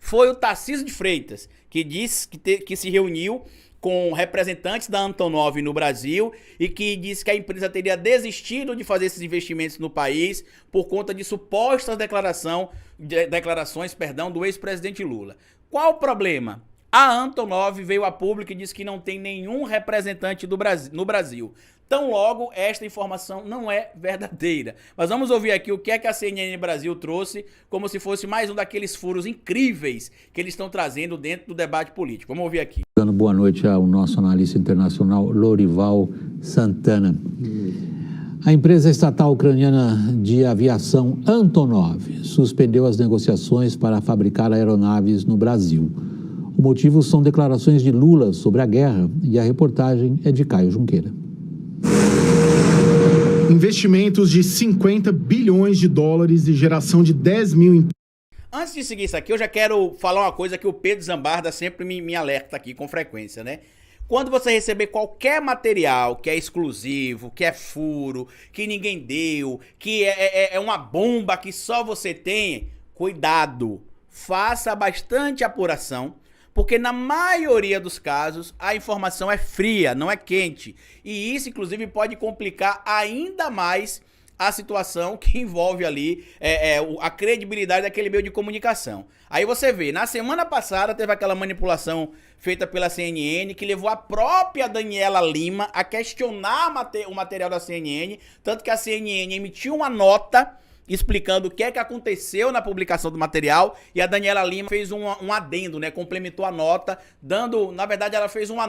foi o Tarcísio de Freitas, que disse que se reuniu com representantes da Antonov no Brasil e que disse que a empresa teria desistido de fazer esses investimentos no país por conta de supostas declarações do ex-presidente Lula. Qual o problema? A Antonov veio a público e disse que não tem nenhum representante no Brasil. Tão logo, esta informação não é verdadeira. Mas vamos ouvir aqui o que é que a CNN Brasil trouxe, como se fosse mais um daqueles furos incríveis que eles estão trazendo dentro do debate político. Vamos ouvir aqui. Dando boa noite ao nosso analista internacional, Lorival Santana. A empresa estatal ucraniana de aviação Antonov suspendeu as negociações para fabricar aeronaves no Brasil. O motivo são declarações de Lula sobre a guerra e a reportagem é de Caio Junqueira. Investimentos de 50 bilhões de dólares e geração de 10 mil empregos. Antes de seguir isso aqui, eu já quero falar uma coisa que o Pedro Zambarda sempre me alerta aqui com frequência, né? Quando você receber qualquer material que é exclusivo, que é furo, que ninguém deu, que é uma bomba que só você tem, cuidado, faça bastante apuração, porque na maioria dos casos a informação é fria, não é quente. E isso, inclusive, pode complicar ainda mais a situação que envolve ali a credibilidade daquele meio de comunicação. Aí você vê, na semana passada teve aquela manipulação feita pela CNN que levou a própria Daniela Lima a questionar o material da CNN, tanto que a CNN emitiu uma nota explicando o que é que aconteceu na publicação do material, e a Daniela Lima fez um adendo, né, complementou a nota, na verdade ela fez a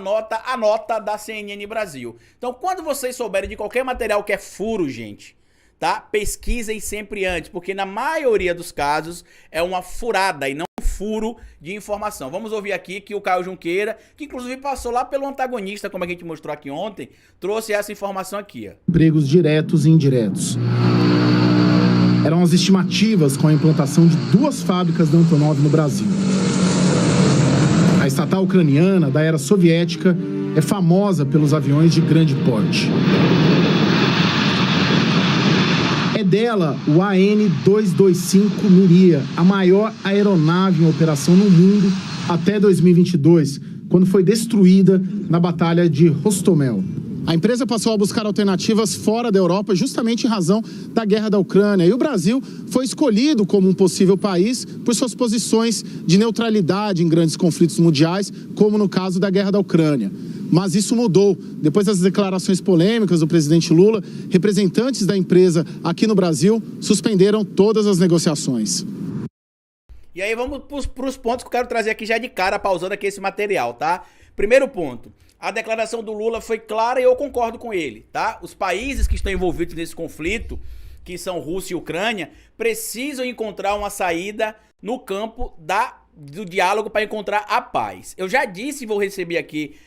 nota da CNN Brasil. Então, quando vocês souberem de qualquer material que é furo, gente, tá? Pesquisem sempre antes, porque na maioria dos casos é uma furada e não um furo de informação. Vamos ouvir aqui que o Caio Junqueira, que inclusive passou lá pelo antagonista, como a gente mostrou aqui ontem, trouxe essa informação aqui, ó. Empregos diretos e indiretos. Eram as estimativas com a implantação de 2 fábricas da Antonov no Brasil. A estatal ucraniana da era soviética é famosa pelos aviões de grande porte. É dela o AN-225 Miria, a maior aeronave em operação no mundo até 2022, quando foi destruída na Batalha de Hostomel. A empresa passou a buscar alternativas fora da Europa justamente em razão da guerra da Ucrânia. E o Brasil foi escolhido como um possível país por suas posições de neutralidade em grandes conflitos mundiais, como no caso da guerra da Ucrânia. Mas isso mudou. Depois das declarações polêmicas do presidente Lula, representantes da empresa aqui no Brasil suspenderam todas as negociações. E aí vamos para os pontos que eu quero trazer aqui já de cara, pausando aqui esse material, tá? Primeiro ponto. A declaração do Lula foi clara e eu concordo com ele, tá? Os países que estão envolvidos nesse conflito, que são Rússia e Ucrânia, precisam encontrar uma saída no campo do diálogo para encontrar a paz. Eu já disse e vou receber aqui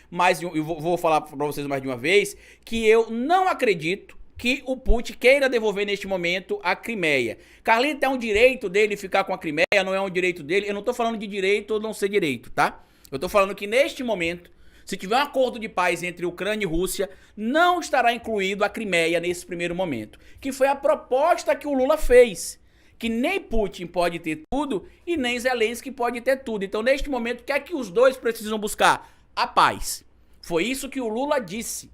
vou falar para vocês mais de uma vez, que eu não acredito que o Putin queira devolver neste momento a Crimeia. Carlinhos, é um direito dele ficar com a Crimeia, não é um direito dele. Eu não tô falando de direito ou não ser direito, tá? Eu tô falando que neste momento, se tiver um acordo de paz entre Ucrânia e Rússia, não estará incluído a Crimeia nesse primeiro momento. Que foi a proposta que o Lula fez. Que nem Putin pode ter tudo e nem Zelensky pode ter tudo. Então, neste momento, o que é que os dois precisam buscar? A paz. Foi isso que o Lula disse.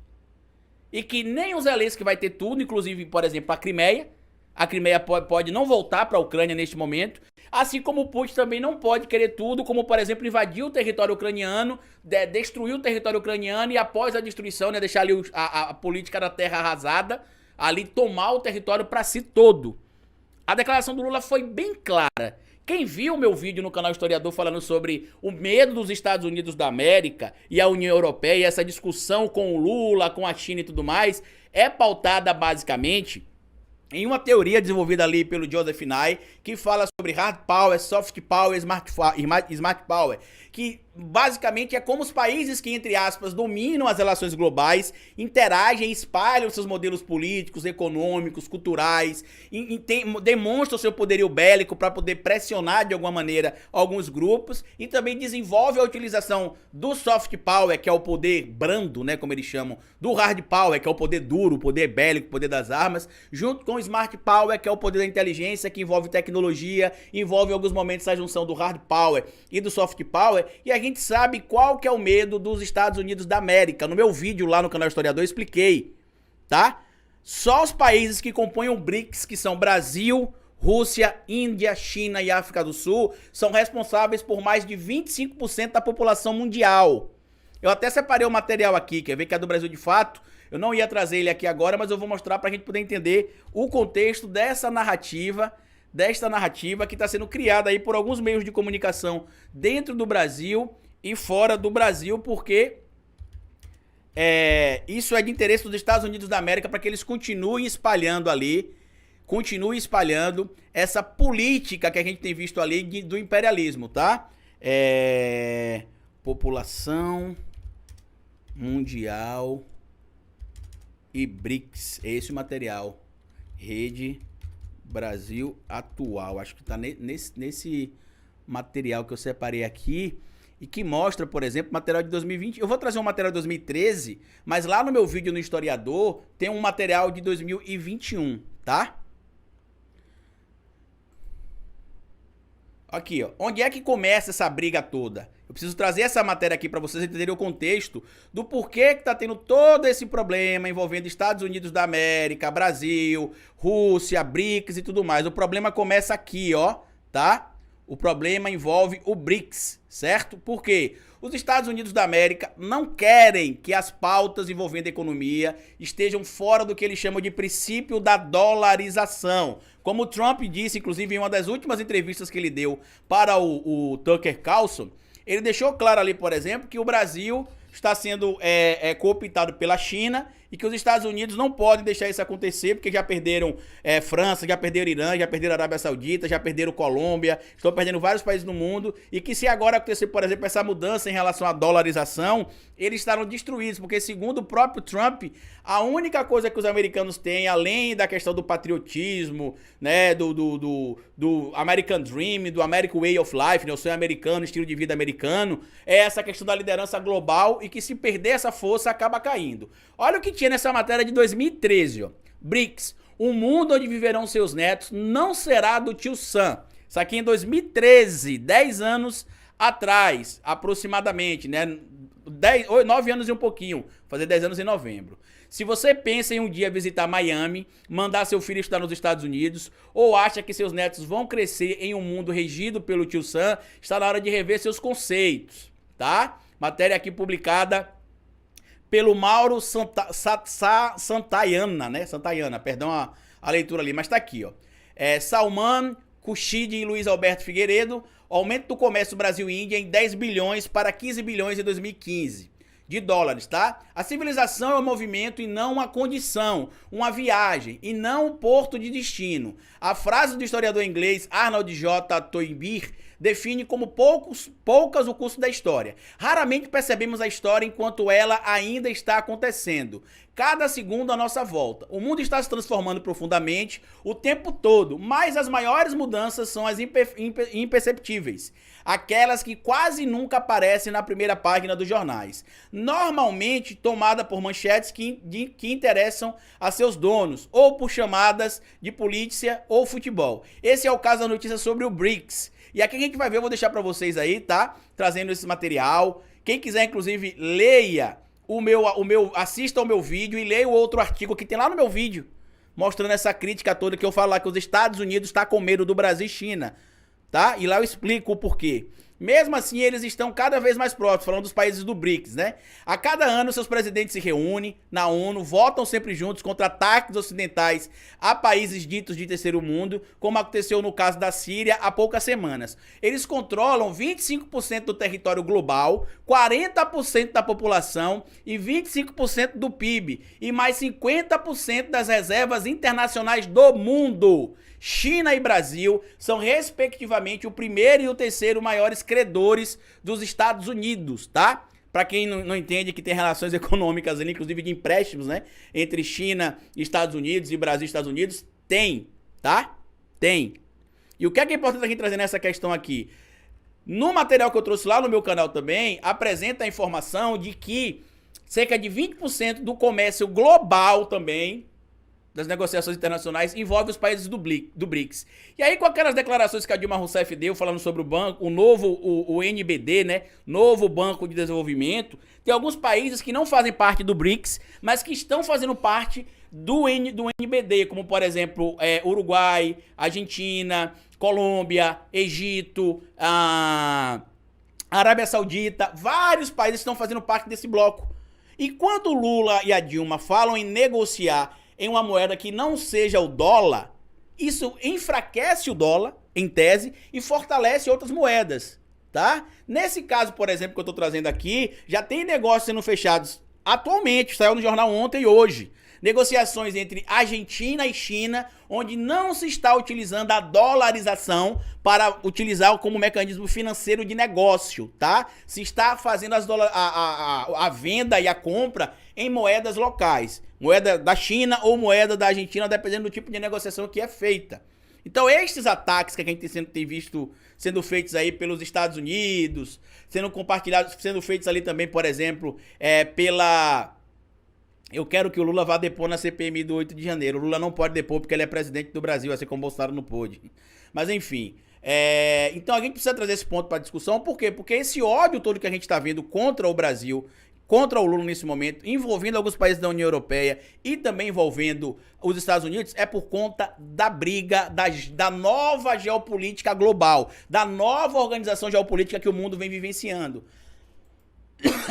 E que nem o Zelensky vai ter tudo, inclusive, por exemplo, a Crimeia. A Crimeia pode não voltar para a Ucrânia neste momento. Assim como o Putin também não pode querer tudo, como, por exemplo, invadir o território ucraniano, destruir o território ucraniano e após a destruição, né, deixar ali a política da terra arrasada, ali tomar o território para si todo. A declaração do Lula foi bem clara. Quem viu o meu vídeo no canal Historiador falando sobre o medo dos Estados Unidos da América e a União Europeia, e essa discussão com o Lula, com a China e tudo mais, é pautada basicamente em uma teoria desenvolvida ali pelo Joseph Nye, que fala sobre hard power, soft power e smart power, que basicamente é como os países que, entre aspas, dominam as relações globais, interagem e espalham seus modelos políticos, econômicos, culturais, demonstram seu poderio bélico para poder pressionar de alguma maneira alguns grupos, e também desenvolve a utilização do soft power, que é o poder brando, né, como eles chamam, do hard power, que é o poder duro, o poder bélico, o poder das armas, junto com um smart power, que é o poder da inteligência, que envolve tecnologia, envolve em alguns momentos a junção do hard power e do soft power, e a gente sabe qual que é o medo dos Estados Unidos da América. No meu vídeo lá no canal Historiador eu expliquei, tá? Só os países que compõem o BRICS, que são Brasil, Rússia, Índia, China e África do Sul, são responsáveis por mais de 25% da população mundial. Eu até separei o material aqui, quer ver que é do Brasil de fato? Eu não ia trazer ele aqui agora, mas eu vou mostrar pra gente poder entender o contexto desta narrativa que está sendo criada aí por alguns meios de comunicação dentro do Brasil e fora do Brasil, porque isso é de interesse dos Estados Unidos da América para que eles continuem espalhando essa política que a gente tem visto ali do imperialismo, tá? População mundial e BRICS, é esse o material. Rede Brasil atual, acho que tá nesse material que eu separei aqui e que mostra, por exemplo, material de 2020. Eu vou trazer um material de 2013, mas lá no meu vídeo no Historiador tem um material de 2021, tá? Aqui, ó. Onde é que começa essa briga toda? Eu preciso trazer essa matéria aqui para vocês entenderem o contexto do porquê que tá tendo todo esse problema envolvendo Estados Unidos da América, Brasil, Rússia, BRICS e tudo mais. O problema começa aqui, ó, tá? O problema envolve o BRICS, certo? Por quê? Os Estados Unidos da América não querem que as pautas envolvendo a economia estejam fora do que eles chamam de princípio da dolarização. Como o Trump disse, inclusive, em uma das últimas entrevistas que ele deu para o Tucker Carlson, ele deixou claro ali, por exemplo, que o Brasil está sendo cooptado pela China e que os Estados Unidos não podem deixar isso acontecer, porque já perderam França, já perderam Irã, já perderam Arábia Saudita, já perderam Colômbia, estão perdendo vários países no mundo, e que se agora acontecer, por exemplo, essa mudança em relação à dolarização, eles estarão destruídos, porque segundo o próprio Trump, a única coisa que os americanos têm, além da questão do patriotismo, né, do American Dream, do American Way of Life, né, o sonho americano, estilo de vida americano, é essa questão da liderança global, e que se perder essa força, acaba caindo. Olha o que tinha nessa matéria de 2013, ó. BRICS, um mundo onde viverão seus netos, não será do tio Sam. Isso aqui em 2013, 10 anos atrás, aproximadamente, né? 9 anos e um pouquinho, fazer 10 anos em novembro. Se você pensa em um dia visitar Miami, mandar seu filho estudar nos Estados Unidos, ou acha que seus netos vão crescer em um mundo regido pelo tio Sam, está na hora de rever seus conceitos, tá? Matéria aqui publicada pelo Mauro Santayana, né? Santayana, perdão a leitura ali, mas tá aqui, ó. Salman Khurshid e Luiz Alberto Figueiredo, aumento do comércio Brasil e Índia em 10 bilhões para 15 bilhões em 2015 de dólares, tá? A civilização é um movimento e não uma condição, uma viagem e não um porto de destino. A frase do historiador inglês Arnold J. Toynbee define como poucas o curso da história. Raramente percebemos a história enquanto ela ainda está acontecendo. Cada segundo à nossa volta. O mundo está se transformando profundamente o tempo todo, mas as maiores mudanças são as imperceptíveis. Aquelas que quase nunca aparecem na primeira página dos jornais. Normalmente tomada por manchetes que interessam a seus donos, ou por chamadas de polícia ou futebol. Esse é o caso da notícia sobre o BRICS. E aqui a gente vai ver, eu vou deixar pra vocês aí, tá? Trazendo esse material. Quem quiser, inclusive, leia assista ao meu vídeo e leia o outro artigo que tem lá no meu vídeo, mostrando essa crítica toda que eu falo lá que os Estados Unidos estão com medo do Brasil e China, tá? E lá eu explico o porquê. Mesmo assim, eles estão cada vez mais próximos, falando dos países do BRICS, né? A cada ano, seus presidentes se reúnem na ONU, votam sempre juntos contra ataques ocidentais a países ditos de terceiro mundo, como aconteceu no caso da Síria há poucas semanas. Eles controlam 25% do território global, 40% da população e 25% do PIB, e mais 50% das reservas internacionais do mundo. China e Brasil são respectivamente o primeiro e o terceiro maiores credores dos Estados Unidos, tá? Pra quem não entende que tem relações econômicas ali, inclusive de empréstimos, né? Entre China e Estados Unidos e Brasil e Estados Unidos, tem, tá? Tem. E o que é importante a gente trazer nessa questão aqui? No material que eu trouxe lá no meu canal também, apresenta a informação de que cerca de 20% do comércio global também, das negociações internacionais envolve os países do BRICS. E aí, com aquelas declarações que a Dilma Rousseff deu, falando sobre o banco, o NBD, né? Novo Banco de Desenvolvimento, tem alguns países que não fazem parte do BRICS, mas que estão fazendo parte do NBD, como, por exemplo, Uruguai, Argentina, Colômbia, Egito, Arábia Saudita. Vários países estão fazendo parte desse bloco. E quando o Lula e a Dilma falam em negociar em uma moeda que não seja o dólar, isso enfraquece o dólar, em tese, e fortalece outras moedas, tá? Nesse caso, por exemplo, que eu tô trazendo aqui, já tem negócios sendo fechados atualmente, saiu no jornal ontem e hoje. Negociações entre Argentina e China, onde não se está utilizando a dolarização para utilizar como mecanismo financeiro de negócio, tá? Se está fazendo a venda e a compra em moedas locais. Moeda da China ou moeda da Argentina, dependendo do tipo de negociação que é feita. Então, estes ataques que a gente tem visto sendo feitos aí pelos Estados Unidos, sendo compartilhados, sendo feitos ali também, por exemplo, Eu quero que o Lula vá depor na CPMI do 8 de janeiro. O Lula não pode depor porque ele é presidente do Brasil, assim como o Bolsonaro não pôde. Mas enfim, então a gente precisa trazer esse ponto para discussão. Por quê? Porque esse ódio todo que a gente está vendo contra o Brasil, contra o Lula nesse momento, envolvendo alguns países da União Europeia e também envolvendo os Estados Unidos, é por conta da briga, da nova geopolítica global, da nova organização geopolítica que o mundo vem vivenciando.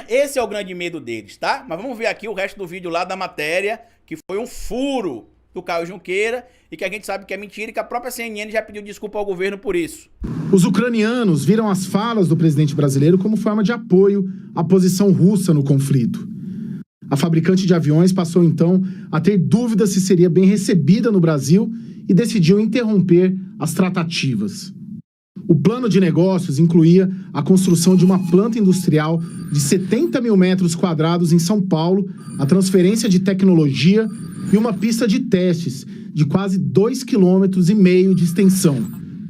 Esse é o grande medo deles, tá? Mas vamos ver aqui o resto do vídeo lá da matéria, que foi um furo do Caio Junqueira e que a gente sabe que é mentira e que a própria CNN já pediu desculpa ao governo por isso. Os ucranianos viram as falas do presidente brasileiro como forma de apoio à posição russa no conflito. A fabricante de aviões passou então a ter dúvidas se seria bem recebida no Brasil e decidiu interromper as tratativas. O plano de negócios incluía a construção de uma planta industrial de 70 mil metros quadrados em São Paulo, a transferência de tecnologia e uma pista de testes de quase 2,5 km de extensão.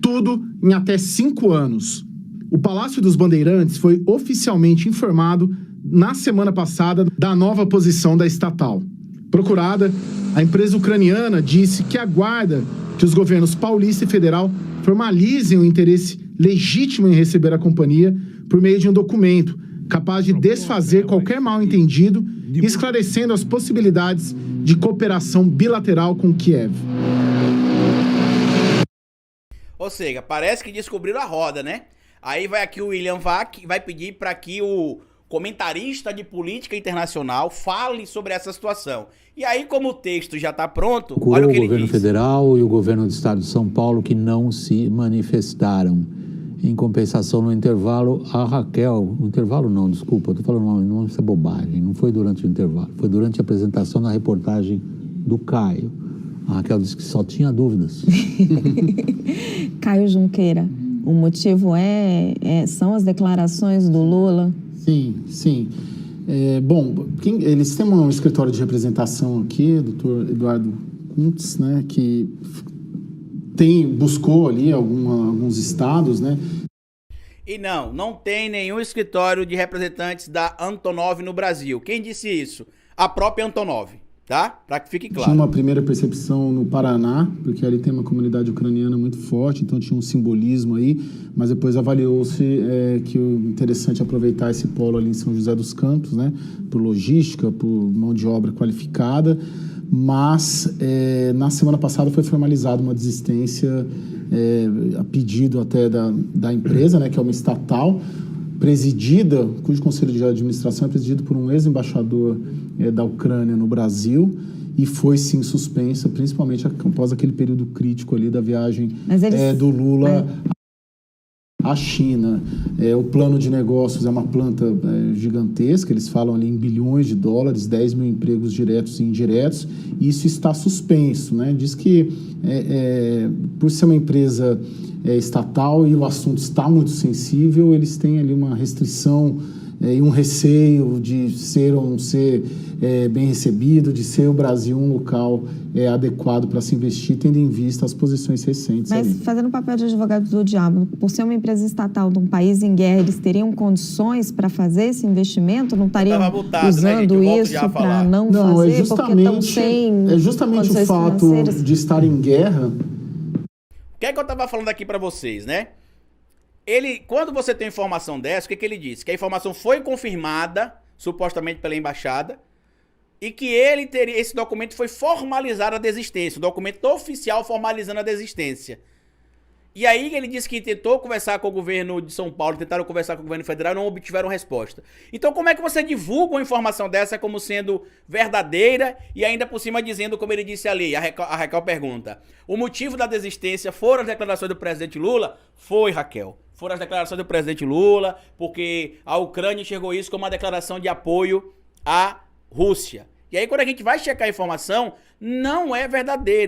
Tudo em até 5 anos. O Palácio dos Bandeirantes foi oficialmente informado na semana passada da nova posição da estatal. Procurada, a empresa ucraniana disse que aguarda que os governos paulista e federal formalizem o interesse legítimo em receber a companhia por meio de um documento capaz de desfazer qualquer mal-entendido e esclarecendo as possibilidades de cooperação bilateral com Kiev. Ou seja, parece que descobriram a roda, né? Aí vai aqui o William Vac, vai pedir para que o comentarista de política internacional fale sobre essa situação. E aí, como o texto já está pronto, olha o que ele diz. O governo federal e o governo do estado de São Paulo que não se manifestaram. Em compensação, no intervalo, a Raquel... No intervalo não, desculpa, eu estou falando não, isso é bobagem. Não foi durante o intervalo, foi durante a apresentação da reportagem do Caio. A Raquel disse que só tinha dúvidas. Caio Junqueira, o motivo são as declarações do Lula? Sim. Bom, eles têm um escritório de representação aqui, doutor Eduardo Kuntz, né, que buscou ali alguns estados, né? E não tem nenhum escritório de representantes da Antonov no Brasil. Quem disse isso? A própria Antonov, tá? Para que fique claro. Tinha uma primeira percepção no Paraná, porque ali tem uma comunidade ucraniana muito forte, então tinha um simbolismo aí, mas depois avaliou-se que o interessante é aproveitar esse polo ali em São José dos Campos, né? Por logística, por mão de obra qualificada. Mas na semana passada foi formalizada uma desistência a pedido até da empresa, né, que é uma estatal, cujo conselho de administração é presidido por um ex-embaixador da Ucrânia no Brasil, e foi sim suspensa, principalmente após aquele período crítico ali da viagem do Lula à China. O plano de negócios é uma planta gigantesca, eles falam ali em bilhões de dólares, 10 mil empregos diretos e indiretos, e isso está suspenso, né? Diz que por ser uma empresa estatal e o assunto está muito sensível, eles têm ali uma restrição e um receio de ser ou não ser bem recebido, de ser o Brasil um local adequado para se investir, tendo em vista as posições recentes. Mas ali. fazendo o papel de advogado do diabo, por ser uma empresa estatal de um país em guerra, eles teriam condições para fazer esse investimento? Não estariam usando isso para não fazer? Porque estão sem é justamente o fato financeiras. de estar em guerra. O que é que eu tava falando aqui pra vocês, né? Quando você tem informação dessa, o que ele disse? Que a informação foi confirmada, supostamente pela embaixada, e que esse documento foi formalizado a desistência, o documento oficial formalizando a desistência. E aí ele disse que tentou conversar com o governo de São Paulo, tentaram conversar com o governo federal e não obtiveram resposta. Então como é que você divulga uma informação dessa como sendo verdadeira e ainda por cima dizendo, como ele disse ali, a Raquel pergunta, o motivo da desistência foram as declarações do presidente Lula? Foi, Raquel. Foram as declarações do presidente Lula, porque a Ucrânia enxergou isso como uma declaração de apoio à Rússia. E aí quando a gente vai checar a informação, não é verdadeira.